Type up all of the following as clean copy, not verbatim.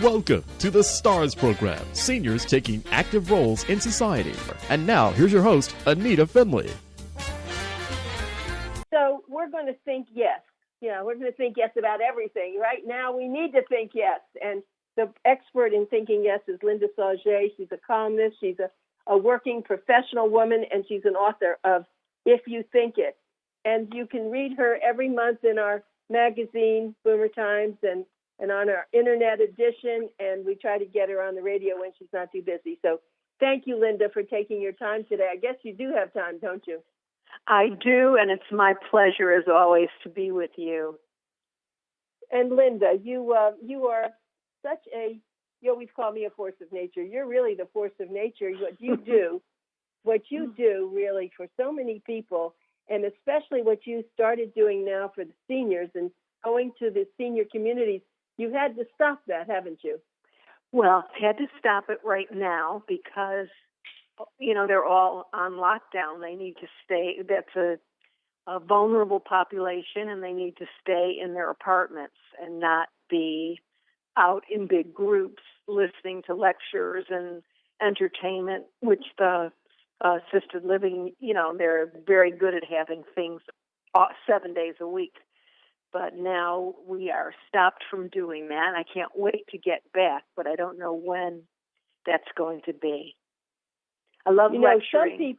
Welcome to the STARS program, seniors taking active roles in society. And now, here's your host, ANITA FINLEY. So we're going to think yes. We're going to think yes about everything. Right now, we need to think yes. And the expert in thinking yes is Linda Sauget. She's a columnist. She's a working professional woman, and she's an author of If You Think It. And you can read her every month in our magazine, Boomer Times, and on our internet edition, and we try to get her on the radio when she's not too busy. So thank you, Linda, for taking your time today. I guess you do have time, don't you? I do, and it's my pleasure, as always, to be with you. And Linda, you are such you always call me a force of nature. You're really the force of nature. What you do really for so many people, and especially what you started doing now for the seniors and going to the senior communities, you had to stop that, haven't you? Well, I had to stop it right now because, they're all on lockdown. They need to stay. That's a vulnerable population, and they need to stay in their apartments and not be out in big groups listening to lectures and entertainment, which the assisted living, they're very good at having things 7 days a week. But now we are stopped from doing that. I can't wait to get back, but I don't know when that's going to be. I love lecturing.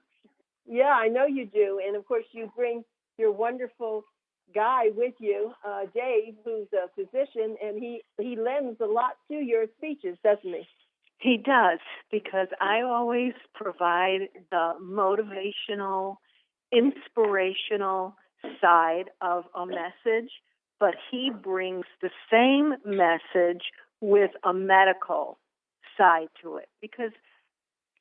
Yeah, I know you do. And, of course, you bring your wonderful guy with you, Dave, who's a physician, and he lends a lot to your speeches, doesn't he? He does, because I always provide the motivational, inspirational side of a message, but he brings the same message with a medical side to it, because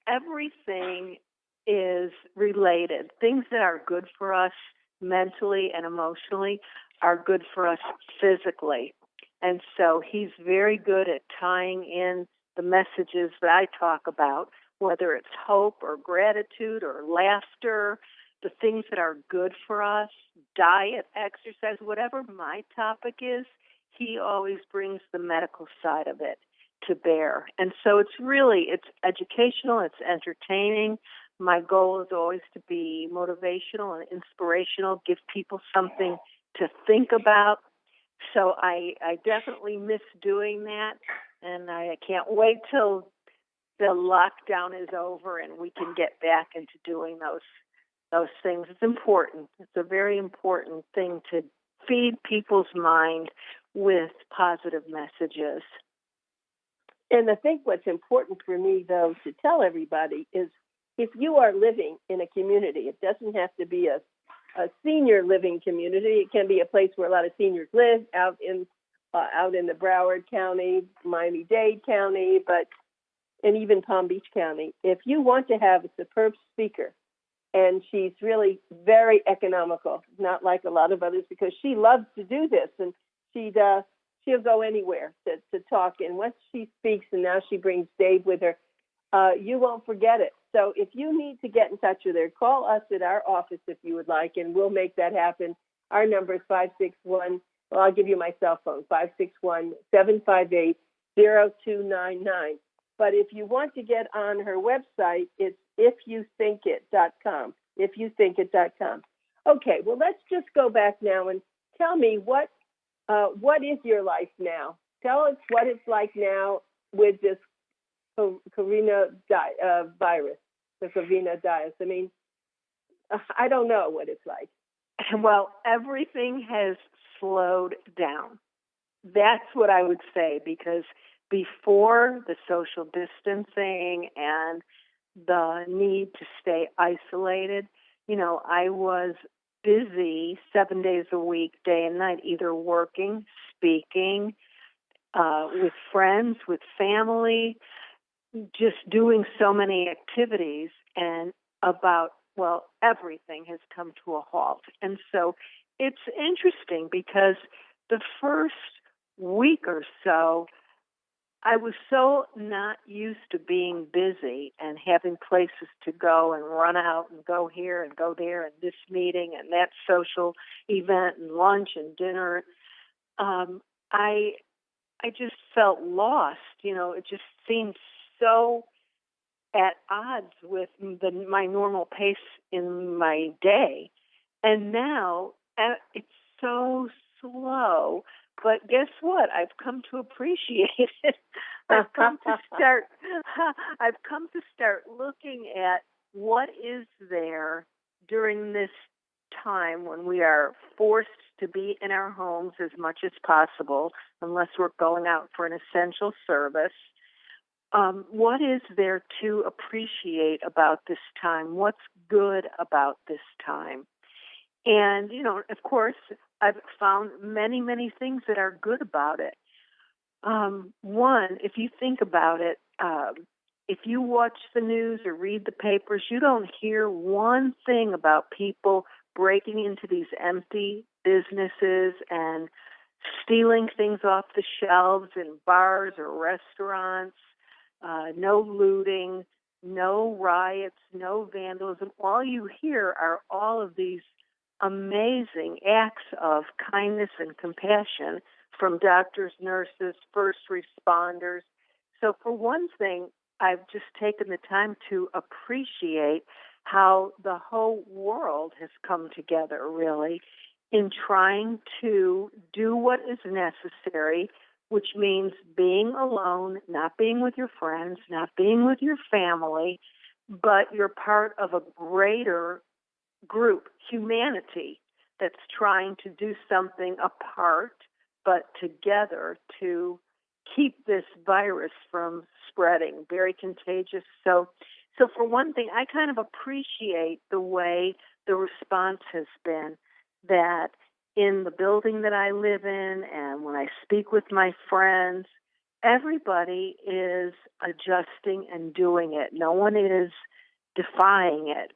everything is related. Things that are good for us mentally and emotionally are good for us physically. And so he's very good at tying in the messages that I talk about, whether it's hope or gratitude or laughter, the things that are good for us, diet, exercise, whatever my topic is, he always brings the medical side of it to bear. And so it's educational, it's entertaining. My goal is always to be motivational and inspirational, give people something to think about. So I definitely miss doing that, and I can't wait till the lockdown is over and we can get back into doing those things. It's important. It's a very important thing to feed people's mind with positive messages. And I think what's important for me, though, to tell everybody is if you are living in a community, it doesn't have to be a senior living community. It can be a place where a lot of seniors live out in the Broward County, Miami-Dade County, and even Palm Beach County. If you want to have a superb speaker, and she's really very economical, not like a lot of others, because she loves to do this, and she'll go anywhere to talk. And once she speaks, and now she brings Dave with her, you won't forget it. So if you need to get in touch with her, call us at our office if you would like, and we'll make that happen. Our number is 561, well, I'll give you my cell phone, 561-758-0299. But if you want to get on her website, it's ifyouthinkit.com, ifyouthinkit.com. Okay, well, let's just go back now and tell me what is your life now? Tell us what it's like now with this coronavirus, the coronavirus. I mean, I don't know what it's like. Well, everything has slowed down. That's what I would say, because before the social distancing and the need to stay isolated, I was busy 7 days a week, day and night, either working, speaking, with friends, with family, just doing so many activities, and everything has come to a halt. And so it's interesting because the first week or so, I was so not used to being busy and having places to go and run out and go here and go there and this meeting and that social event and lunch and dinner. I I just felt lost. It just seemed so at odds with my normal pace in my day. And now it's so slow. But guess what? I've come to appreciate it. I've come to start looking at what is there during this time when we are forced to be in our homes as much as possible, unless we're going out for an essential service. What is there to appreciate about this time? What's good about this time? And, of course, I've found many, many things that are good about it. One, if you think about it, if you watch the news or read the papers, you don't hear one thing about people breaking into these empty businesses and stealing things off the shelves in bars or restaurants. No looting, no riots, no vandalism. All you hear are all of these amazing acts of kindness and compassion from doctors, nurses, first responders. So for one thing, I've just taken the time to appreciate how the whole world has come together, really, in trying to do what is necessary, which means being alone, not being with your friends, not being with your family, but you're part of a greater group, humanity, that's trying to do something apart, but together to keep this virus from spreading. Very contagious. So for one thing, I kind of appreciate the way the response has been, that in the building that I live in and when I speak with my friends, everybody is adjusting and doing it. No one is defying it.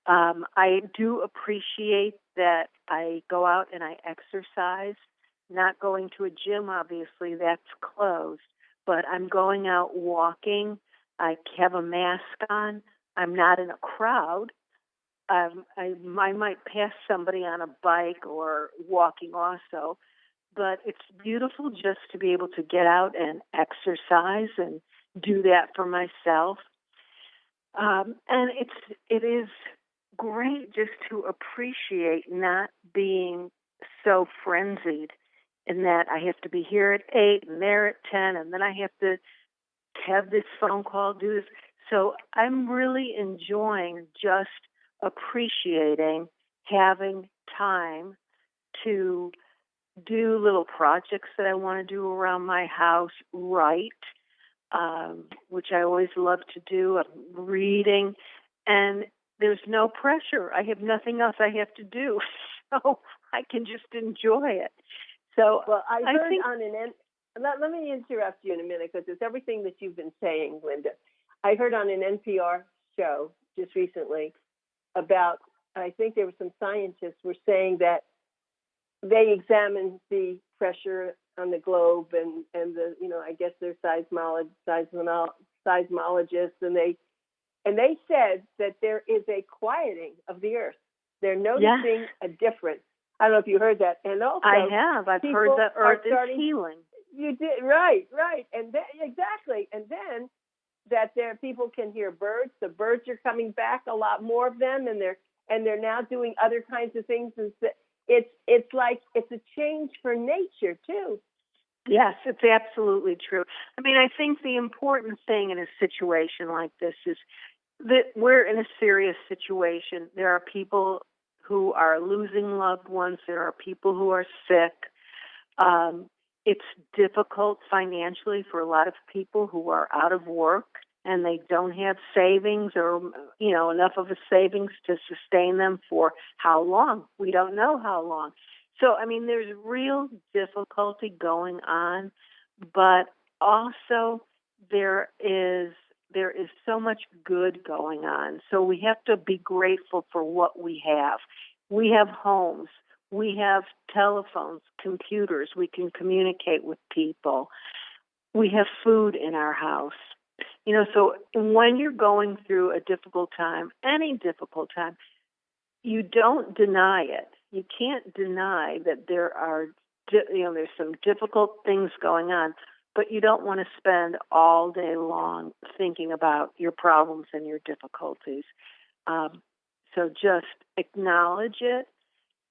I do appreciate that I go out and I exercise, not going to a gym, obviously, that's closed, but I'm going out walking. I have a mask on. I'm not in a crowd. I might pass somebody on a bike or walking also, but it's beautiful just to be able to get out and exercise and do that for myself. And it is great just to appreciate not being so frenzied in that I have to be here at 8 and there at 10, and then I have to have this phone call, do this. So I'm really enjoying just appreciating having time to do little projects that I want to do around my house, write, which I always love to do. I'm reading, and there's no pressure. I have nothing else I have to do, so I can just enjoy it. So, well, I heard think on let me interrupt you in a minute because it's everything that you've been saying, Linda. I heard on an NPR show just recently about, I think there were some scientists were saying that they examined the pressure on the globe and the, I guess they're seismologists, and they said that there is a quieting of the earth. They're noticing a difference. I don't know if you heard that. And also, I have. I've heard the earth is healing. You did, right. And then, exactly. And then that people can hear birds. The birds are coming back, a lot more of them, and they're now doing other kinds of things. It's like it's a change for nature too. Yes, it's absolutely true. I mean, I think the important thing in a situation like this is that we're in a serious situation. There are people who are losing loved ones. There are people who are sick. It's difficult financially for a lot of people who are out of work and they don't have savings or, enough of a savings to sustain them for how long. We don't know how long. So, I mean, there's real difficulty going on, but also there is so much good going on. So we have to be grateful for what we have. We have homes. We have telephones, computers. We can communicate with people. We have food in our house. So when you're going through a difficult time, any difficult time, you don't deny it. You can't deny that there are there's some difficult things going on, but you don't want to spend all day long thinking about your problems and your difficulties. So just acknowledge it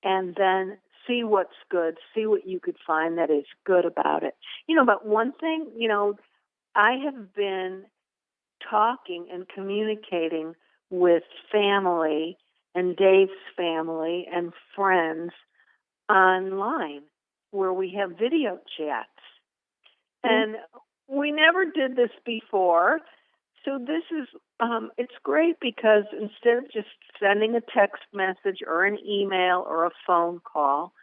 and then see what's good, see what you could find that is good about it. But one thing, I have been talking and communicating with family and Dave's family and friends online where we have video chats. And we never did this before. So this is, it's great because instead of just sending a text message or an email or a phone call,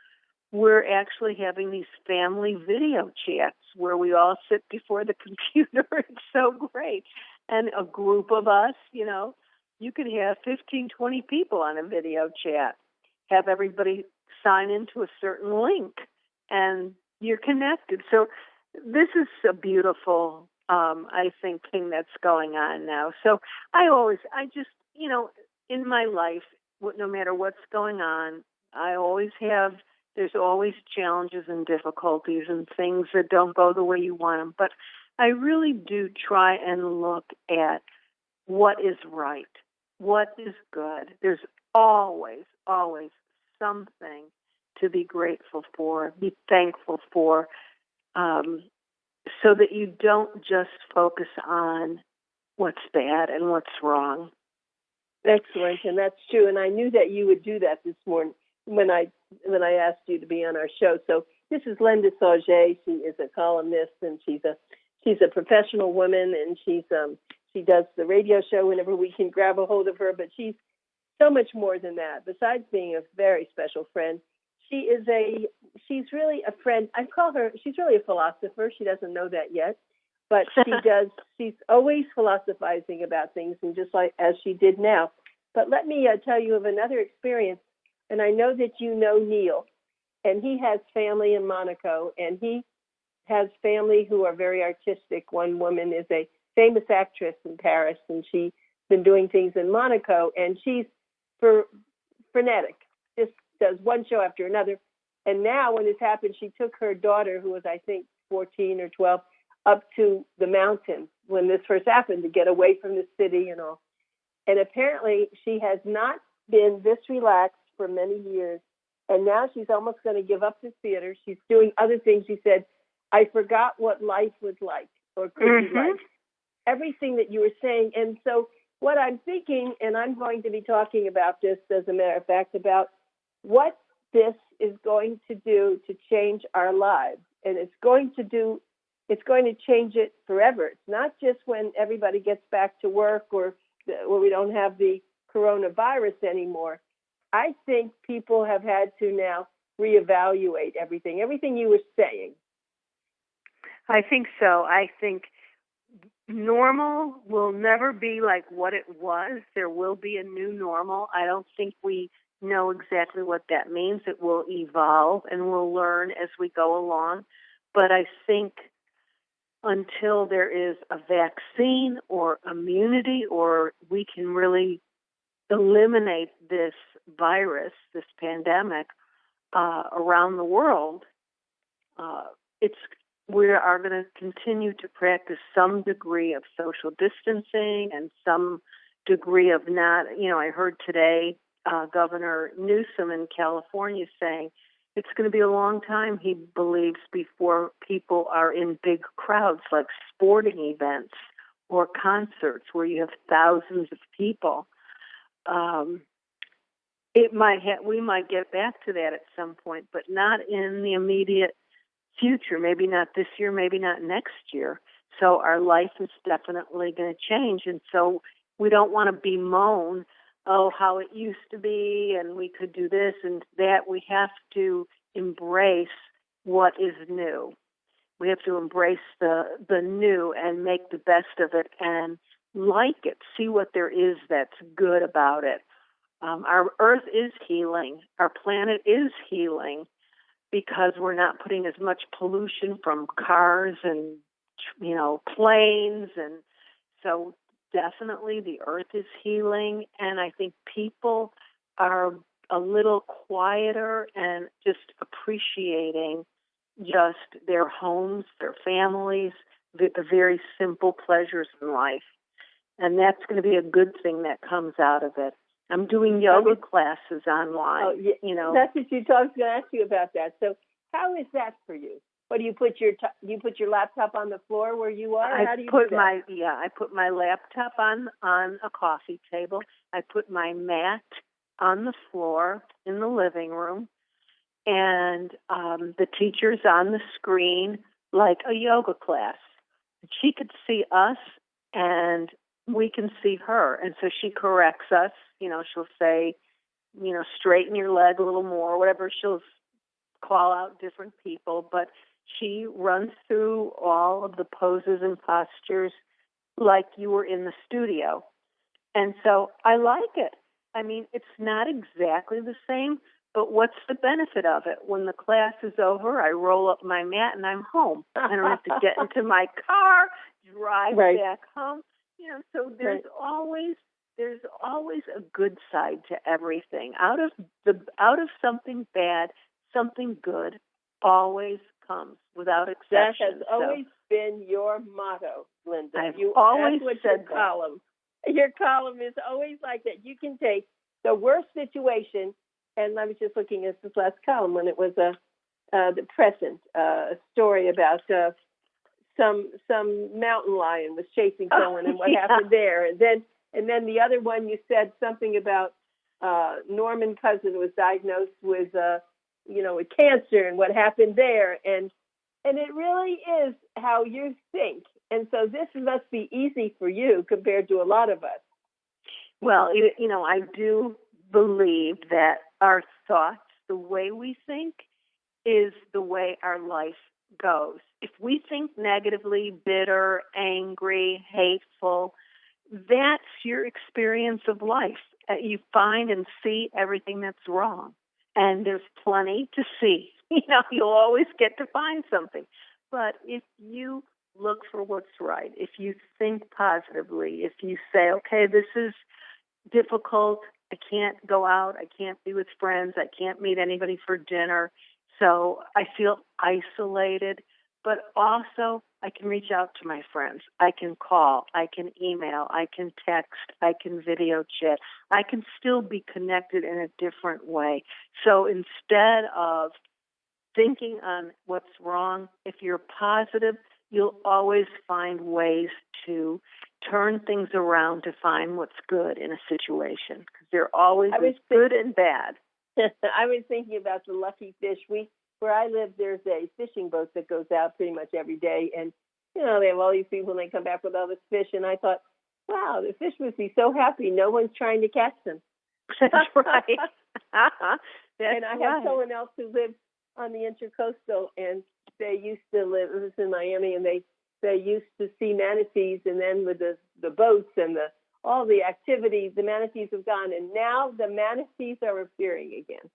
we're actually having these family video chats where we all sit before the computer. It's so great. And a group of us, you could have 15, 20 people on a video chat, have everybody sign into a certain link, and you're connected. So this is a beautiful, I think, thing that's going on now. So I just, in my life, no matter what's going on, there's always challenges and difficulties and things that don't go the way you want them. But I really do try and look at what is right, what is good. There's always, always something to be grateful for, be thankful for, so that you don't just focus on what's bad and what's wrong. Excellent, and that's true. And I knew that you would do that this morning when I asked you to be on our show. So this is Linda Sauget. She is a columnist, and she's a professional woman, and she does the radio show whenever we can grab a hold of her. But she's so much more than that. Besides being a very special friend, she's really a friend. She's really a philosopher. She doesn't know that yet, but she's always philosophizing about things, and just like as she did now. But let me tell you of another experience, and I know that you know Neil, and he has family in Monaco, and he has family who are very artistic. One woman is a famous actress in Paris, and she's been doing things in Monaco, and she's frenetic, just does one show after another. And now when this happened, she took her daughter, who was, I think, 14 or 12, up to the mountains when this first happened to get away from the city and all. And apparently she has not been this relaxed for many years. And now she's almost going to give up the theater. She's doing other things. She said, I forgot what life was like or could be like. Everything that you were saying. And so what I'm thinking, and I'm going to be talking about this, as a matter of fact, about what this is going to do to change our lives. And it's going to change it forever. It's not just when everybody gets back to work or we don't have the coronavirus anymore. I think people have had to now reevaluate everything you were saying. I think so. I think normal will never be like what it was. There will be a new normal. I don't think we know exactly what that means. It will evolve, and we'll learn as we go along. But I think until there is a vaccine or immunity, or we can really eliminate this virus, this pandemic, around the world, we are going to continue to practice some degree of social distancing and some degree of not, I heard today Governor Newsom in California saying it's going to be a long time, he believes, before people are in big crowds like sporting events or concerts where you have thousands of people. We might get back to that at some point, but not in the immediate future. Maybe not this year, maybe not next year. So our life is definitely going to change, and so we don't want to bemoan, how it used to be, and we could do this and that. We have to embrace what is new. We have to embrace the new and make the best of it and like it, see what there is that's good about it. Our earth is healing. Our planet is healing because we're not putting as much pollution from cars and, planes. And so definitely the earth is healing. And I think people are a little quieter and just appreciating just their homes, their families, the very simple pleasures in life. And that's going to be a good thing that comes out of it. I'm doing yoga classes online. Oh, yeah. That's what I was going to ask you about that. So how is that for you? What do you put your laptop on the floor where you are? How do you do that? I put my laptop on a coffee table. I put my mat on the floor in the living room, and the teacher's on the screen like a yoga class. She could see us, and we can see her, and so she corrects us. She'll say, straighten your leg a little more, whatever. She'll call out different people, but she runs through all of the poses and postures like you were in the studio. And so I like it. I mean, it's not exactly the same, but what's the benefit of it? When the class is over, I roll up my mat and I'm home. I don't have to get into my car, drive back home. So there's always a good side to everything. Out of something bad, something good always comes without exception. That has always been your motto, Linda. I've always said your column is always like that. You can take the worst situation, and I was just looking at this last column when it was the present story about some mountain lion was chasing someone and what happened there, and then the other one you said something about Norman Cousin was diagnosed with with cancer and what happened there, and it really is how you think. And so this must be easy for you compared to a lot of us. Well, I do believe that our thoughts, the way we think, is the way our life goes. If we think negatively, bitter, angry, hateful, that's your experience of life. You find and see everything that's wrong. And there's plenty to see. You'll always get to find something. But if you look for what's right, if you think positively, if you say, okay, this is difficult, I can't go out, I can't be with friends, I can't meet anybody for dinner, so I feel isolated, but also I can reach out to my friends. I can call, I can email, I can text, I can video chat. I can still be connected in a different way. So instead of thinking on what's wrong, if you're positive, you'll always find ways to turn things around to find what's good in a situation. Because there always is good and bad. I was thinking about the lucky fish. Where I live, there's a fishing boat that goes out pretty much every day, and they have all these people and they come back with all this fish. And I thought, wow, the fish must be so happy. No one's trying to catch them. That's right. And I have someone else who lives on the Intercoastal, and they used to live. It was in Miami, and they used to see manatees, and then with the boats and all the activities, the manatees have gone, and now the manatees are appearing again.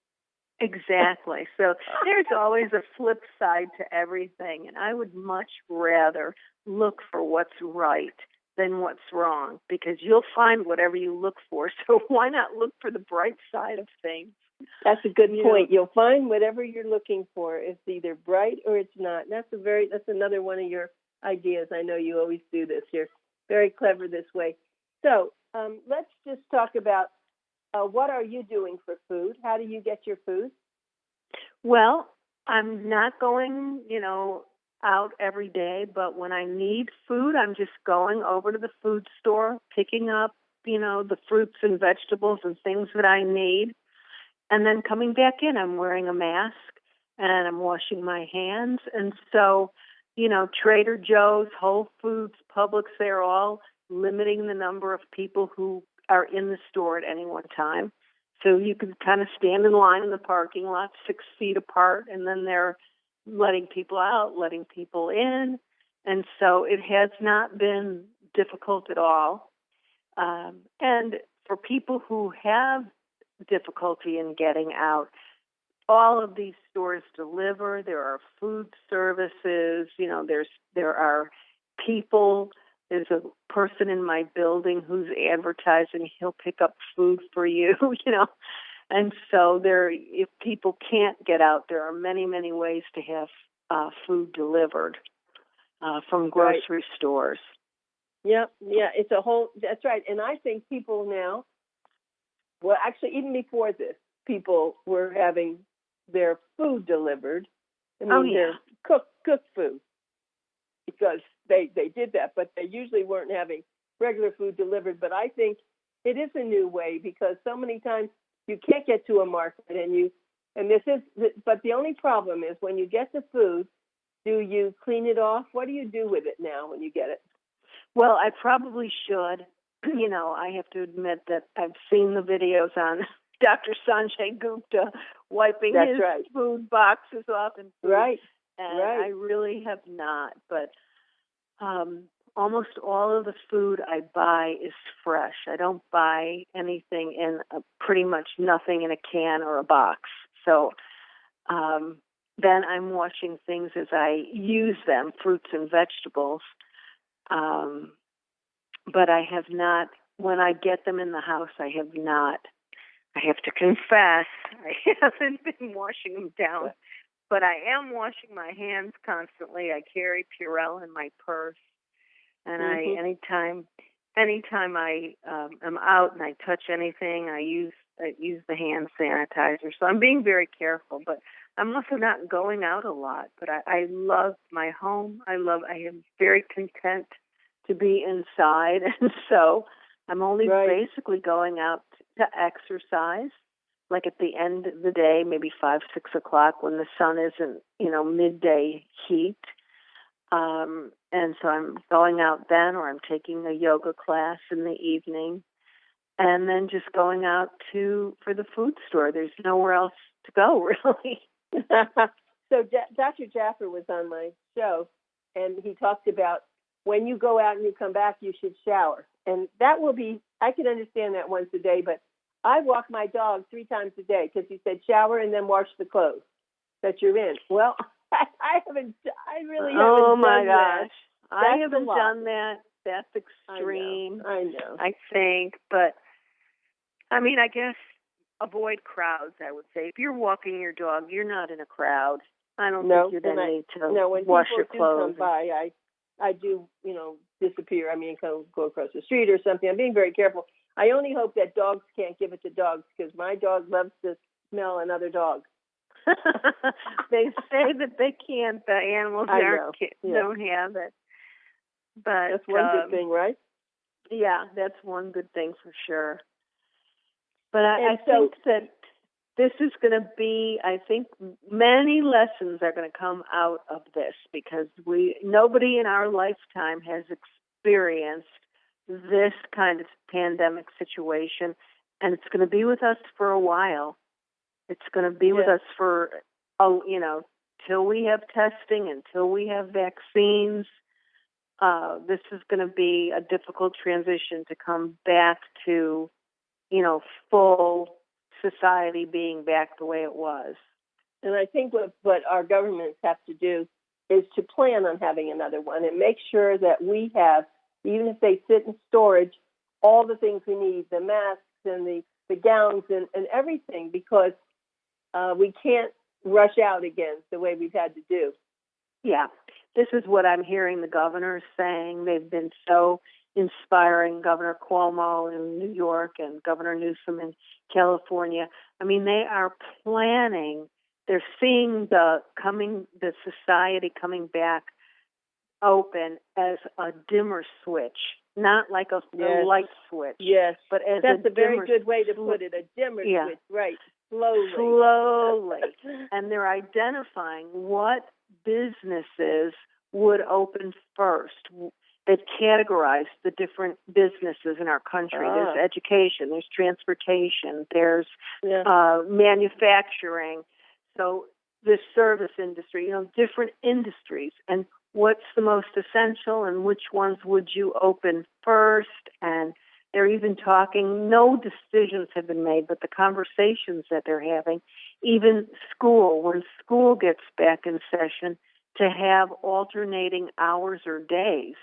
Exactly. So there's always a flip side to everything, and I would much rather look for what's right than what's wrong, because you'll find whatever you look for. So why not look for the bright side of things? That's a good point. You'll find whatever you're looking for. It's either bright or it's not. And that's another one of your ideas. I know you always do this. You're very clever this way. So let's just talk about what are you doing for food? How do you get your food? Well, I'm not going, out every day, but when I need food, I'm just going over to the food store, picking up, the fruits and vegetables and things that I need, and then coming back in. I'm wearing a mask and I'm washing my hands. And so, Trader Joe's, Whole Foods, Publix, they're all limiting the number of people who are in the store at any one time. So you can kind of stand in line in the parking lot 6 feet apart, and then they're letting people out, letting people in. And so it has not been difficult at all. And for people who have difficulty in getting out, all of these stores deliver. There are food services. There are people. There's a person in my building who's advertising he'll pick up food for you, And so if people can't get out, there are many, many ways to have food delivered from grocery stores. Yep, yeah, it's a whole, that's right. And I think people now, well, actually, even before this, people were having their food delivered. Their cooked food, because they did that, but they usually weren't having regular food delivered. But I think it is a new way, because so many times you can't get to a market, but the only problem is when you get the food, do you clean it off? What do you do with it now when you get it? Well, I probably should. I have to admit that I've seen the videos on Dr. Sanjay Gupta wiping his food boxes off and food. I really have not. But almost all of the food I buy is fresh. I don't buy anything in pretty much nothing in a can or a box. So then I'm washing things as I use them, fruits and vegetables. But I have not, when I get them in the house, I have to confess, I haven't been washing them down. But I am washing my hands constantly. I carry Purell in my purse. And anytime I am out and I touch anything, I use the hand sanitizer. So I'm being very careful, but I'm also not going out a lot. But I love my home. I am very content to be inside, and so I'm only basically going out to exercise, like at the end of the day, maybe 5, 6 o'clock when the sun isn't, midday heat. And so I'm going out then, or I'm taking a yoga class in the evening, and then just going out for the food store. There's nowhere else to go, really. So Dr. Jaffer was on my show, and he talked about when you go out and you come back, you should shower. And that will be, I can understand that once a day, but I walk my dog 3 times a day, because he said shower and then wash the clothes that you're in. Well, I really haven't Oh my done gosh. that. I haven't done that. That's extreme. I know. I think, but I guess avoid crowds, I would say. If you're walking your dog, you're not in a crowd. I don't think you then need to wash your clothes. When people do come by, I do, disappear. Go across the street or something. I'm being very careful. I only hope that dogs can't give it to dogs, because my dog loves to smell another dog. They say that they can't. The animals don't have it. But that's one good thing, right? Yeah, that's one good thing for sure. But I think that this is going to be, many lessons are going to come out of this, because nobody in our lifetime has experienced this kind of pandemic situation, and it's going to be with us for a while. It's going to be with us for, till we have testing, until we have vaccines. This is going to be a difficult transition to come back to, full society being back the way it was. And I think what our governments have to do is to plan on having another one and make sure that we have, even if they sit in storage, all the things we need, the masks and the gowns and everything, because we can't rush out again the way we've had to do. Yeah, this is what I'm hearing the governors saying. They've been so inspiring, Governor Cuomo in New York and Governor Newsom in California. They are planning. They're seeing the society coming back open as a dimmer switch, not like a light switch. Yes, but as that's a very dimmer good way to put it, a dimmer switch, right? Slowly. And they're identifying what businesses would open first. They've categorized the different businesses in our country. There's education, there's transportation, there's manufacturing. So the service industry, different industries, and what's the most essential and which ones would you open first. And they're even talking, no decisions have been made, but the conversations that they're having, even school, when school gets back in session, to have alternating hours or days.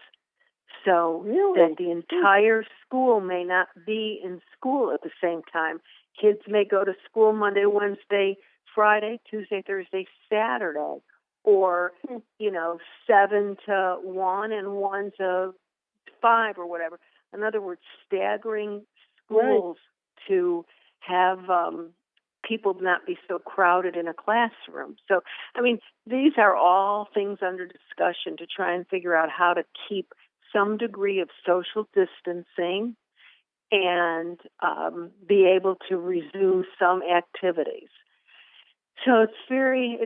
So that the entire school may not be in school at the same time. Kids may go to school Monday, Wednesday, Friday, Tuesday, Thursday, Saturday. or, 7 to 1 and 1 to 5 or whatever. In other words, staggering schools to have people not be so crowded in a classroom. So, these are all things under discussion to try and figure out how to keep some degree of social distancing and be able to resume some activities. So it's very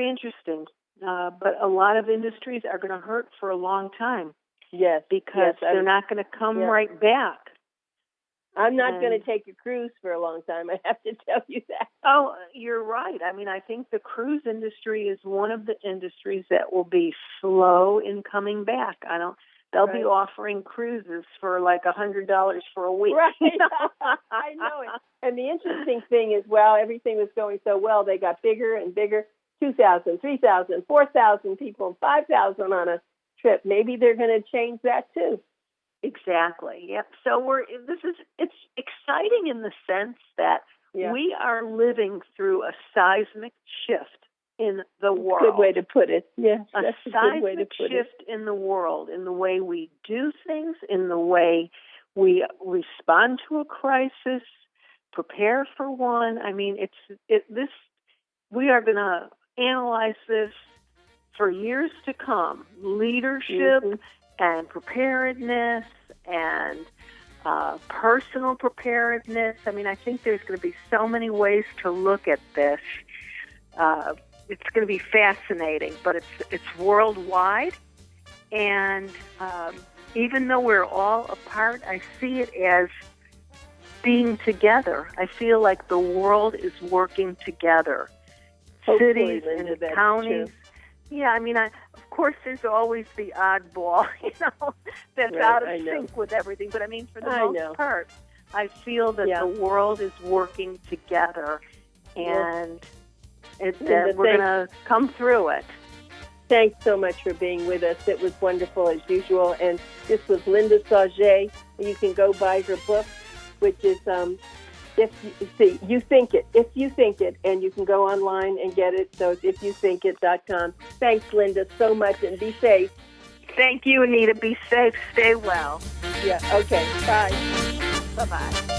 interesting. But a lot of industries are going to hurt for a long time. Yes. Because they're not going to come right back. I'm not going to take a cruise for a long time. I have to tell you that. Oh, you're right. I think the cruise industry is one of the industries that will be slow in coming back. They'll be offering cruises for like $100 for a week. Right. I know it. And the interesting thing is, everything was going so well, they got bigger and bigger, 2,000, 3,000, 4,000 people, 5,000 on a trip. Maybe they're going to change that too. Exactly. Yep. So it's exciting in the sense that we are living through a seismic shift in the world. Good way to put it. Yes, that's a good way to put it. A seismic shift in the world, in the way we do things, in the way we respond to a crisis, prepare for one. We are going to analyze this for years to come. Leadership and preparedness and personal preparedness. I think there's going to be so many ways to look at this. It's going to be fascinating, but it's worldwide. And even though we're all apart, I see it as being together. I feel like the world is working together. Hopefully, cities Linda, and counties. True. Yeah, of course, there's always the oddball, that's out of sync with everything. But for the most part, I feel that the world is working together, and we're going to come through it. Thanks so much for being with us. It was wonderful as usual. And this was Linda Sauget. You can go buy her book, which is If You Think It, and you can go online and get it. So it's ifyouthinkit.com. Thanks, Linda, so much, and be safe. Thank you, Anita. Be safe. Stay well. Yeah. Okay. Bye. Bye-bye.